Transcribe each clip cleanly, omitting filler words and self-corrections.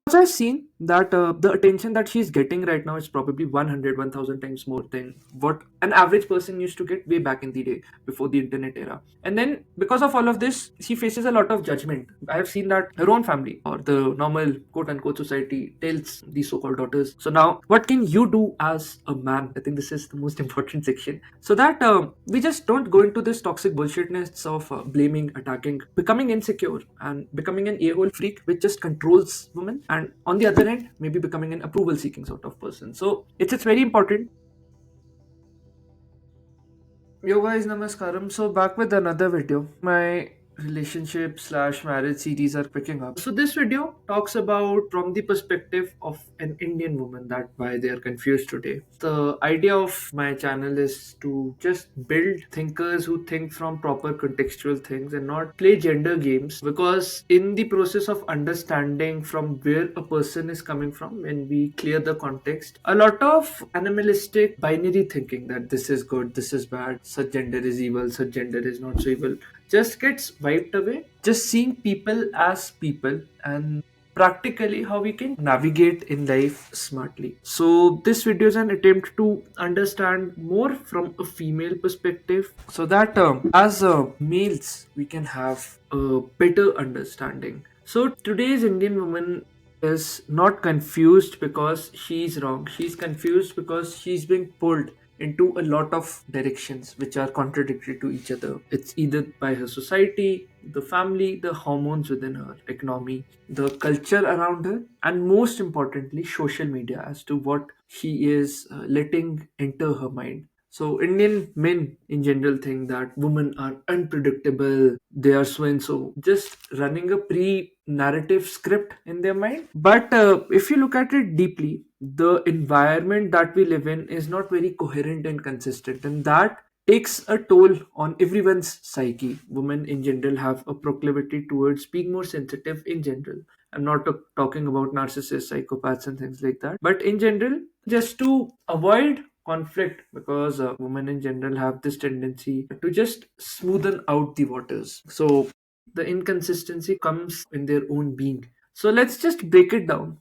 Also, I've seen that the attention that she's getting right now is probably 100, 1,000 times more than what an average person used to get way back in the day before the internet era. And then, because of all of this, she faces a lot of judgment. I have seen that her own family or the normal quote unquote society tells these so called daughters. So, now what can you do as a man? I think this is the most important section. So that we just don't go into this toxic bullshitness of blaming, attacking, becoming insecure, and becoming an a hole freak which just controls women. And on the other hand, maybe becoming an approval seeking sort of person. So it's very important. Yo guys, namaskaram. So back with another video. My relationship slash marriage series are picking up. So this video talks about from the perspective of an Indian woman that why they are confused today. The idea of my channel is to just build thinkers who think from proper contextual things and not play gender games, because in the process of understanding from where a person is coming from, when we clear the context, a lot of animalistic binary thinking that this is good, this is bad, such gender is evil, such gender is not so evil, just gets wiped away. Just seeing people as people and practically how we can navigate in life smartly. So this video is an attempt to understand more from a female perspective, so that as males we can have a better understanding. So today's Indian woman is not confused because she's wrong. She's confused because she's being pulled into a lot of directions which are contradictory to each other. It's either by her society, the family, the hormones within her, economy, the culture around her, and most importantly, social media as to what she is letting enter her mind. So Indian men in general think that women are unpredictable, they are so and so, just running a pre-narrative script in their mind. But if you look at it deeply, the environment that we live in is not very coherent and consistent, and that takes a toll on everyone's psyche. Women in general have a proclivity towards being more sensitive in general. I'm not talking about narcissists, psychopaths, and things like that, but in general, just to avoid conflict, because women in general have this tendency to just smoothen out the waters. So the inconsistency comes in their own being. So let's just break it down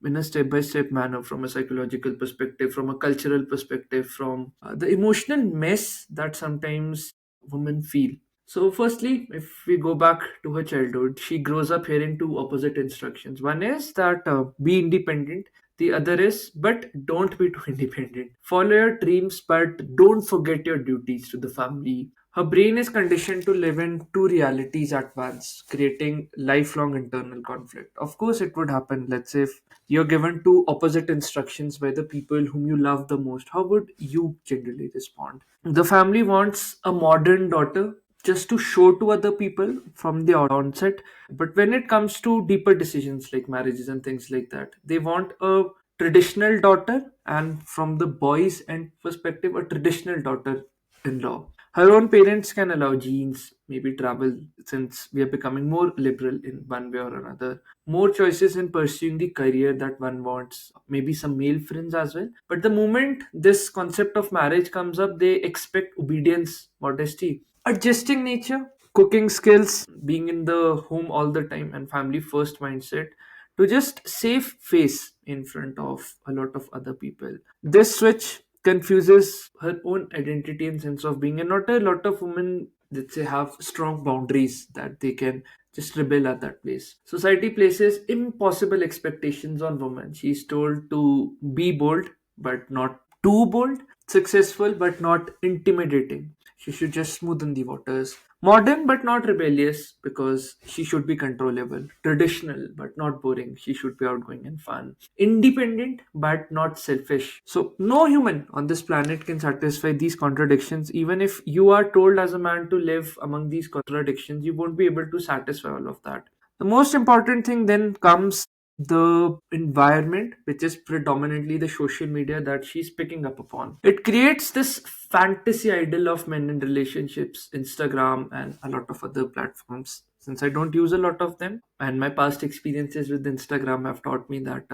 in a step by step manner, from a psychological perspective, from a cultural perspective, from the emotional mess that sometimes women feel. So, firstly, if we go back to her childhood, she grows up hearing two opposite instructions. One is that be independent, the other is, but don't be too independent. Follow your dreams, but don't forget your duties to the family. Her brain is conditioned to live in two realities at once, creating lifelong internal conflict. Of course, it would happen. Let's say if you're given two opposite instructions by the people whom you love the most, how would you generally respond? The family wants a modern daughter just to show to other people from the onset. But when it comes to deeper decisions like marriages and things like that, they want a traditional daughter, and from the boys' end perspective, a traditional daughter in law. Her own parents can allow genes, maybe travel, since we are becoming more liberal in one way or another. More choices in pursuing the career that one wants, maybe some male friends as well. But the moment this concept of marriage comes up, they expect obedience, modesty, adjusting nature, cooking skills, being in the home all the time, and family first mindset to just save face in front of a lot of other people. This switch confuses her own identity and sense of being, and not a lot of women, let's say, have strong boundaries that they can just rebel at that place. Society places impossible expectations on women. She's told to be bold but not too bold, successful but not intimidating. She should just smoothen the waters. Modern but not rebellious, because she should be controllable. Traditional but not boring. She should be outgoing and fun. Independent but not selfish. So, no human on this planet can satisfy these contradictions. Even if you are told as a man to live among these contradictions, you won't be able to satisfy all of that. The most important thing then comes the environment, which is predominantly the social media that she's picking up upon. It creates this fantasy idol of men in relationships, Instagram, and a lot of other platforms. Since I don't use a lot of them, and my past experiences with Instagram have taught me that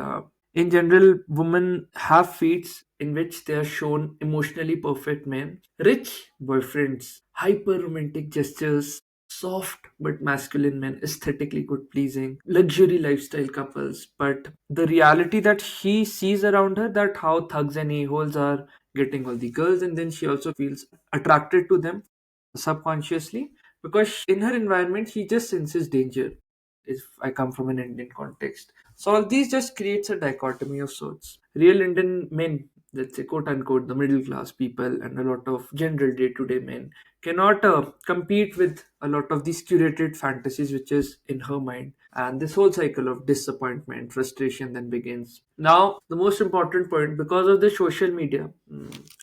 in general, women have feeds in which they are shown emotionally perfect men, rich boyfriends, hyper romantic gestures, soft but masculine men, aesthetically good pleasing, luxury lifestyle couples. But the reality that she sees around her, that how thugs and a-holes are getting all the girls, and then she also feels attracted to them subconsciously, because in her environment she just senses danger. If I come from an Indian context, so all these just creates a dichotomy of sorts. Real Indian men, let's say quote unquote the middle class people, and a lot of general day-to-day men cannot compete with a lot of these curated fantasies which is in her mind, and this whole cycle of disappointment, frustration then begins. Now the most important point, because of the social media,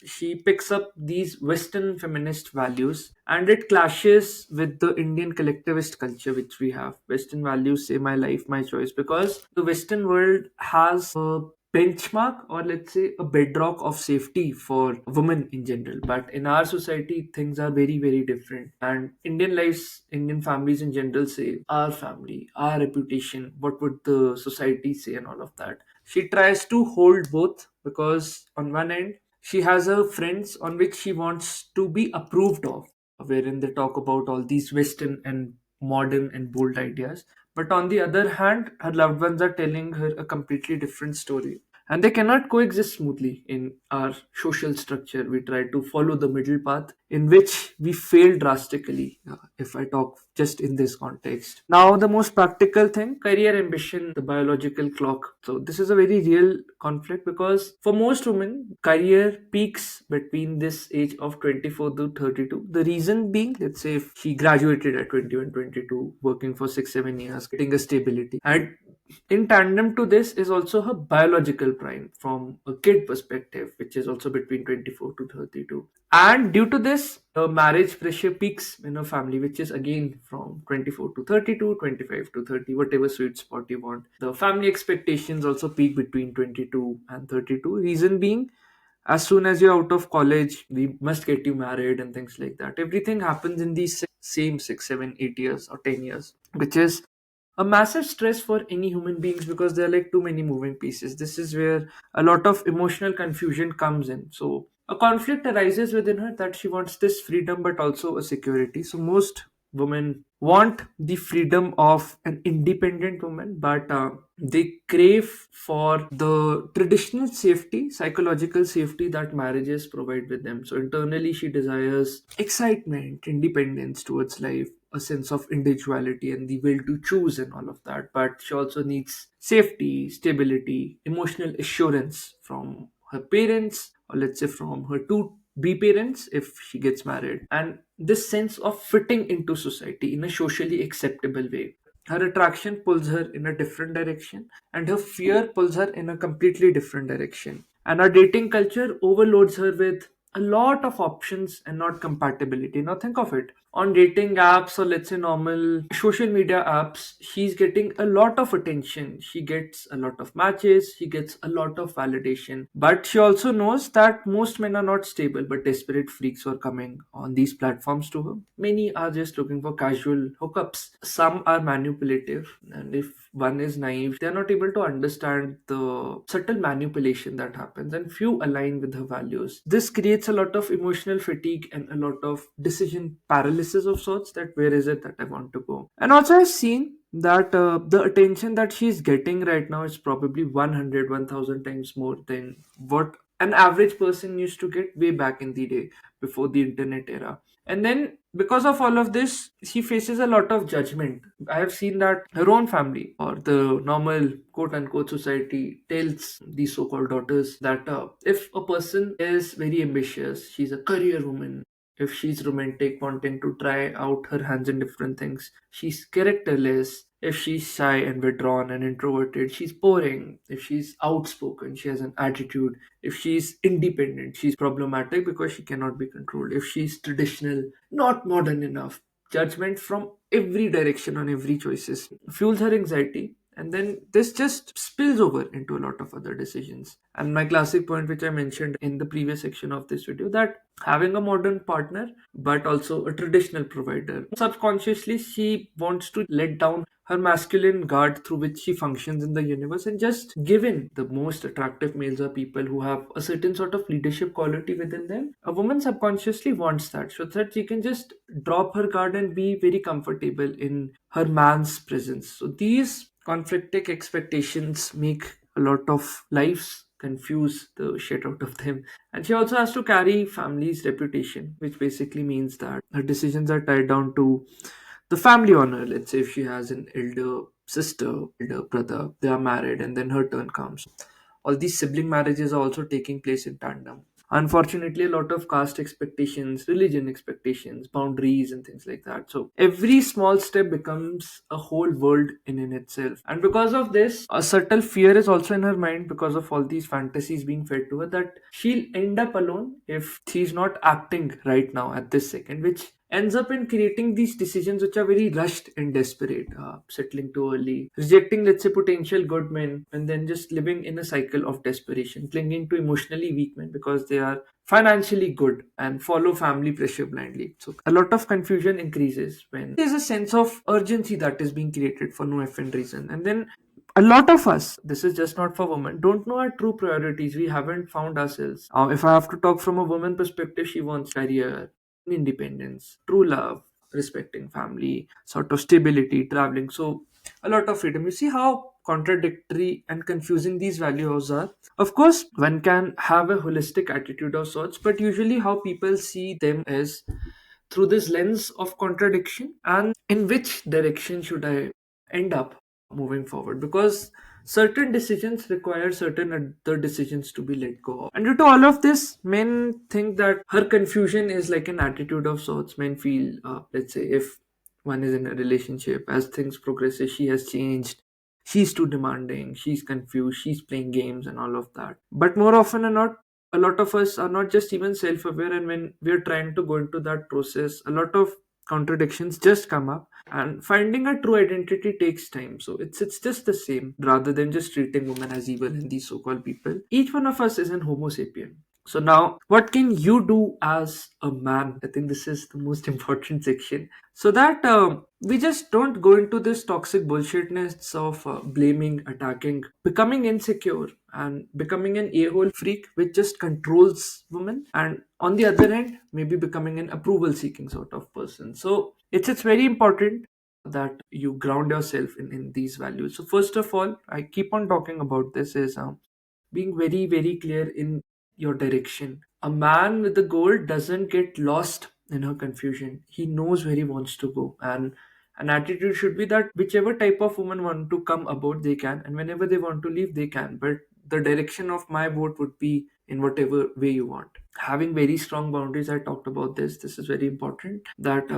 she picks up these Western feminist values, and it clashes with the Indian collectivist culture which we have. Western values say my life, my choice, because the Western world has a benchmark, or let's say a bedrock of safety for women in general. But in our society, things are very, very different. And Indian lives, Indian families in general say our family, our reputation, what would the society say, and all of that. She tries to hold both, because on one end she has her friends on which she wants to be approved of, wherein they talk about all these Western and modern and bold ideas. But on the other hand, her loved ones are telling her a completely different story. And they cannot coexist smoothly in our social structure. We try to follow the middle path, in which we fail drastically, if I talk just in this context. Now, the most practical thing, career ambition, the biological clock. So, this is a very real conflict, because for most women, career peaks between this age of 24 to 32. The reason being, let's say if she graduated at 21, 22, working for 6, 7 years, getting a stability. And in tandem to this is also her biological prime from a kid perspective, which is also between 24 to 32. And due to this, the marriage pressure peaks in a family, which is again from 24 to 32, 25 to 30, whatever sweet spot you want. The family expectations also peak between 22 and 32. Reason being, as soon as you're out of college, we must get you married and things like that. Everything happens in these same 6, 7, 8 years or 10 years, which is a massive stress for any human beings, because there are like too many moving pieces. This is where a lot of emotional confusion comes in. So a conflict arises within her, that she wants this freedom but also a security. So most women want the freedom of an independent woman, but they crave for the traditional safety, psychological safety that marriages provide with them. So internally she desires excitement, independence towards life, a sense of individuality and the will to choose and all of that. But she also needs safety, stability, emotional assurance from her parents, or let's say from her two be parents if she gets married, and this sense of fitting into society in a socially acceptable way. Her attraction pulls her in a different direction, and her fear pulls her in a completely different direction. And our dating culture overloads her with a lot of options and not compatibility. Now think of it. On dating apps, or let's say normal social media apps, she's getting a lot of attention. She gets a lot of matches, she gets a lot of validation. But she also knows that most men are not stable but desperate freaks who are coming on these platforms to her. Many are just looking for casual hookups. Some are manipulative, and if one is naive, they're not able to understand the subtle manipulation that happens, and few align with her values. This creates a lot of emotional fatigue and a lot of decision paralysis of sorts, that where is it that I want to go. And also I've seen that the attention that she's getting right now is probably 100, 1000 times more than what an average person used to get way back in the day, before the internet era. And then because of all of this, she faces a lot of judgment. I have seen that her own family, or the normal quote unquote society, tells these so called daughters that if a person is very ambitious, she's a career woman, if she's romantic, wanting to try out her hands in different things, she's characterless. If she's shy and withdrawn and introverted, she's boring. If she's outspoken, she has an attitude. If she's independent, she's problematic because she cannot be controlled. If she's traditional, not modern enough. Judgment from every direction on every choices fuels her anxiety, and then this just spills over into a lot of other decisions. And my classic point, which I mentioned in the previous section of this video, that having a modern partner but also a traditional provider, subconsciously she wants to let down her masculine guard through which she functions in the universe and just give in. The most attractive males are people who have a certain sort of leadership quality within them. A woman subconsciously wants that so that she can just drop her guard and be very comfortable in her man's presence. So these conflicting expectations make a lot of lives confuse the shit out of them. And she also has to carry family's reputation, which basically means that her decisions are tied down to the family honor. Let's say if she has an elder sister, elder brother, they are married, and then her turn comes. All these sibling marriages are also taking place in tandem. Unfortunately, a lot of caste expectations, religion expectations, boundaries, and things like that. So every small step becomes a whole world in itself. And because of this, a subtle fear is also in her mind because of all these fantasies being fed to her that she'll end up alone if she's not acting right now at this second, which ends up in creating these decisions which are very rushed and desperate, settling too early, rejecting, let's say, potential good men, and then just living in a cycle of desperation, clinging to emotionally weak men because they are financially good and follow family pressure blindly. So a lot of confusion increases when there's a sense of urgency that is being created for no effing reason. And then a lot of us, this is just not for women, don't know our true priorities. We haven't found ourselves. If I have to talk from a woman perspective, she wants career, independence, true love, respecting family, sort of stability, traveling. So a lot of freedom. You see how contradictory and confusing these values are. Of course, one can have a holistic attitude of sorts, but usually how people see them is through this lens of contradiction, and in which direction should I end up moving forward, because certain decisions require certain other decisions to be let go of. And due to all of this, men think that her confusion is like an attitude of sorts. Men feel, let's say, if one is in a relationship, as things progresses, she has changed, she's too demanding, she's confused, she's playing games and all of that. But more often than not, a lot of us are not just even self-aware, and when we're trying to go into that process, a lot of contradictions just come up, and finding a true identity takes time. So it's just the same, rather than just treating women as evil and these so-called people. Each one of us is an homo sapien. So now, what can you do as a man? I think this is the most important section, so that we just don't go into this toxic bullshitness of blaming, attacking, becoming insecure, and becoming an a-hole freak which just controls women, and on the other hand, maybe becoming an approval seeking sort of person. So it's very important that you ground yourself in these values. So first of all, I keep on talking about this is being very, very clear in your direction. A man with a goal doesn't get lost in her confusion. He knows where he wants to go. And an attitude should be that whichever type of woman want to come aboard, they can. And whenever they want to leave, they can. But the direction of my vote would be in whatever way you want. Having very strong boundaries, I talked about this. This is very important. That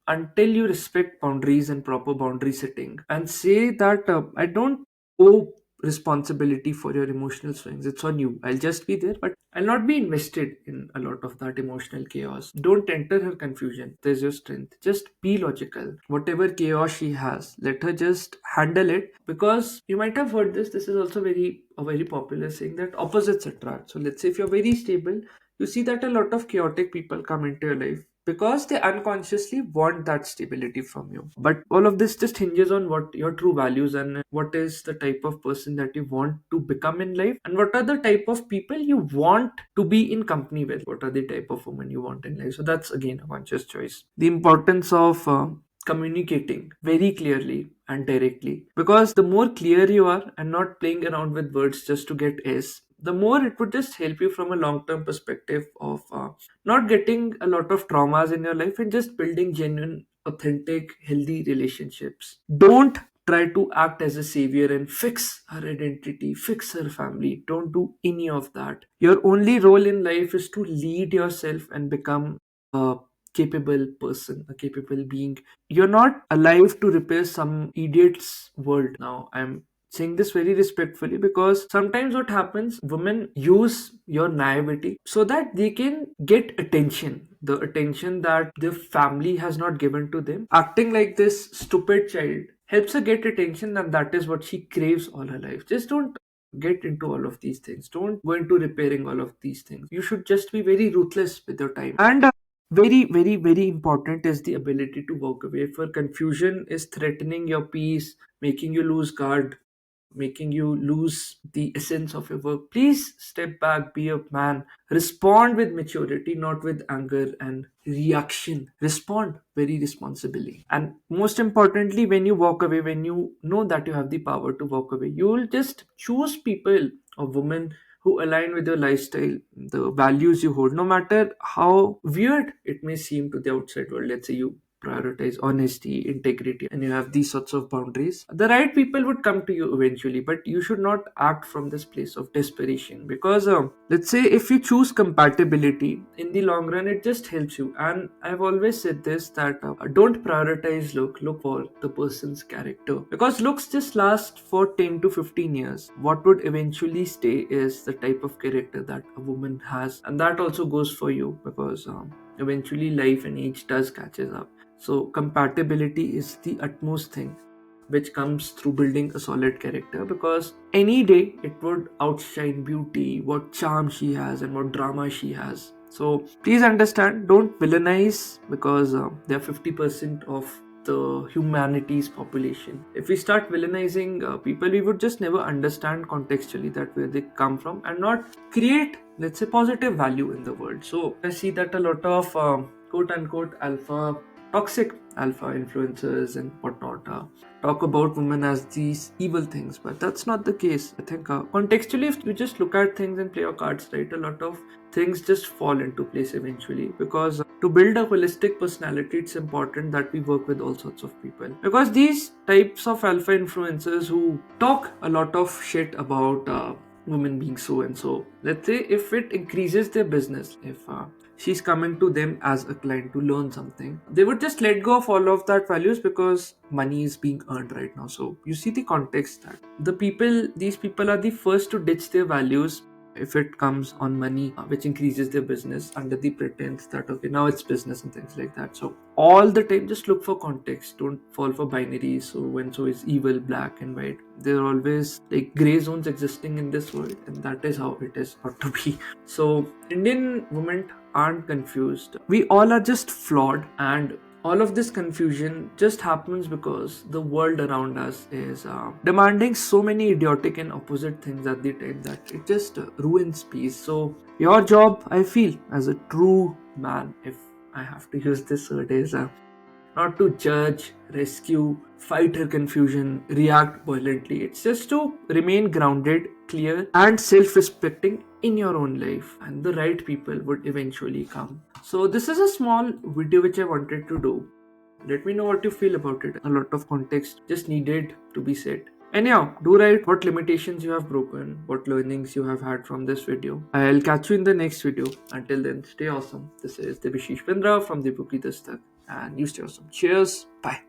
until you respect boundaries and proper boundary setting and say that I don't owe responsibility for your emotional swings. It's on you. I'll just be there, but I'll not be invested in a lot of that emotional chaos. Don't enter her confusion. There's your strength. Just be logical. Whatever chaos she has, let her just handle it, because you might have heard this. This is also a very popular saying that opposites attract. So let's say if you're very stable, you see that a lot of chaotic people come into your life because they unconsciously want that stability from you. But all of this just hinges on what your true values and what is the type of person that you want to become in life, and what are the type of people you want to be in company with, what are the type of women you want in life. So that's again a conscious choice. The importance of communicating very clearly and directly, because the more clear you are and not playing around with words just to get s, the more it would just help you from a long term perspective of not getting a lot of traumas in your life and just building genuine, authentic, healthy relationships. Don't try to act as a savior and fix her identity, fix her family. Don't do any of that. Your only role in life is to lead yourself and become a capable person, a capable being. You're not alive to repair some idiot's world. Now, I'm saying this very respectfully, because sometimes what happens, women use your naivety so that they can get attention, the attention that their family has not given to them. Acting like this stupid child helps her get attention, and that is what she craves all her life. Just don't get into all of these things. Don't go into repairing all of these things. You should just be very ruthless with your time. And very, very, very important is the ability to walk away. If her confusion is threatening your peace, making you lose guard, making you lose the essence of your work, please step back, be a man, respond with maturity, not with anger and reaction. Respond very responsibly. And most importantly, when you walk away, when you know that you have the power to walk away, you will just choose people or women who align with your lifestyle, the values you hold, no matter how weird it may seem to the outside world. Let's say you prioritize honesty, integrity, and you have these sorts of boundaries, the right people would come to you eventually. But you should not act from this place of desperation, because let's say if you choose compatibility, in the long run it just helps you. And I've always said this, that don't prioritize look for the person's character, because looks just last for 10 to 15 years. What would eventually stay is the type of character that a woman has, and that also goes for you, because eventually life and age does catches up. So compatibility is the utmost thing which comes through building a solid character, because any day it would outshine beauty, what charm she has and what drama she has. So please understand, don't villainize, because they're 50% of the humanity's population. If we start villainizing people, we would just never understand contextually that where they come from and not create, let's say, positive value in the world. So I see that a lot of quote unquote alpha, toxic alpha influencers and whatnot talk about women as these evil things, but that's not the case. I think contextually, if you just look at things and play your cards right, a lot of things just fall into place eventually, because to build a holistic personality, it's important that we work with all sorts of people, because these types of alpha influencers who talk a lot of shit about women being so and so, let's say if it increases their business, if she's coming to them as a client to learn something, they would just let go of all of that values, because money is being earned right now. So you see the context, that these people are the first to ditch their values if it comes on money, which increases their business under the pretense that okay, now it's business and things like that. So all the time just look for context, don't fall for binaries, so when so is evil, black and white. There are always like gray zones existing in this world, and that is how it is ought to be. So Indian women aren't confused, we all are just flawed, and all of this confusion just happens because the world around us is demanding so many idiotic and opposite things at the time that it just ruins peace. So your job, I feel, as a true man, if I have to use this word, is not to judge, rescue, fight her confusion, react violently. It's just to remain grounded, clear, and self respecting in your own life, and the right people would eventually come. So, this is a small video which I wanted to do. Let me know what you feel about it. A lot of context just needed to be said. Anyhow, do write what limitations you have broken, what learnings you have had from this video. I'll catch you in the next video. Until then, stay awesome. This is Debu Ki Dastak, and you stay awesome. Cheers. Bye.